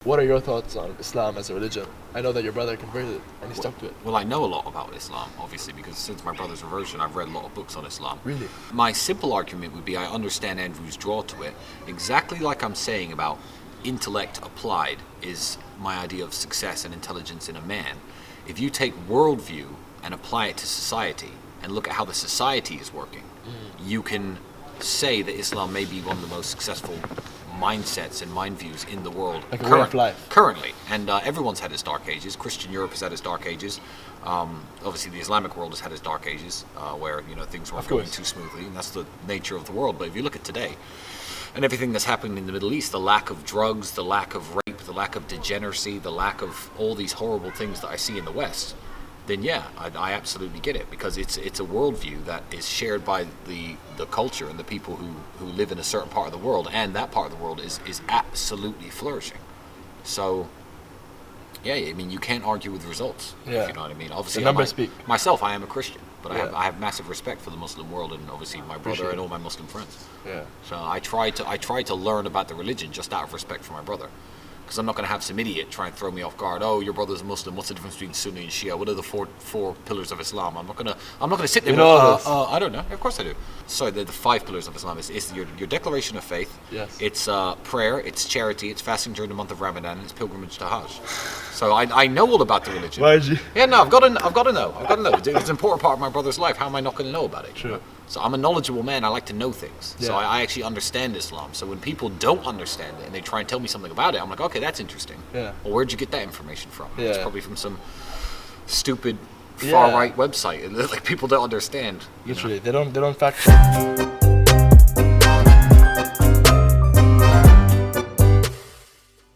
What are your thoughts on Islam as a religion? I know that your brother converted and he stuck to it. Well, I know a lot about Islam, obviously, because since my brother's conversion, I've read a lot of books on Islam. Really? My simple argument would be I understand Andrew's draw to it, exactly like I'm saying about intellect applied is my idea of success and intelligence in a man. If you take worldview and apply it to society and look at how the society is working, you can say that Islam may be one of the most successful mindsets and mind views in the world, like a way of life. Currently. And everyone's had its dark ages. Christian Europe has had its dark ages. Obviously the Islamic world has had its dark ages, where things weren't going too smoothly, and that's the nature of the world. But if you look at today and everything that's happening in the Middle East, the lack of drugs, the lack of rape, the lack of degeneracy, the lack of all these horrible things that I see in the West, then yeah, I absolutely get it, because it's a worldview that is shared by the culture and the people who live in a certain part of the world, and that part of the world is absolutely flourishing. So yeah, I mean, you can't argue with results, if you know what I mean. Obviously, the numbers speak. Myself, I am a Christian, but I have massive respect for the Muslim world, and obviously my brother and all my Muslim friends. Yeah. So I try to learn about the religion just out of respect for my brother. Because I'm not going to have some idiot try and throw me off guard. Oh, your brother's a Muslim. What's the difference between Sunni and Shia? What are the four pillars of Islam? I'm not going to sit there. I don't know. Of course I do. Sorry, the 5 pillars of Islam is your declaration of faith. Yes. It's prayer. It's charity. It's fasting during the month of Ramadan. And it's pilgrimage to Hajj. So I know all about the religion. Why did you? Yeah, no, I've got to know. It's an important part of my brother's life. How am I not going to know about it? True. So I'm a knowledgeable man. I like to know things. Yeah. So I actually understand Islam. So when people don't understand it and they try and tell me something about it, I'm like, okay, that's interesting. Yeah. Well, where'd you get that information from? Yeah. It's probably from some stupid far right website, and like people don't understand. Literally, they don't fact check.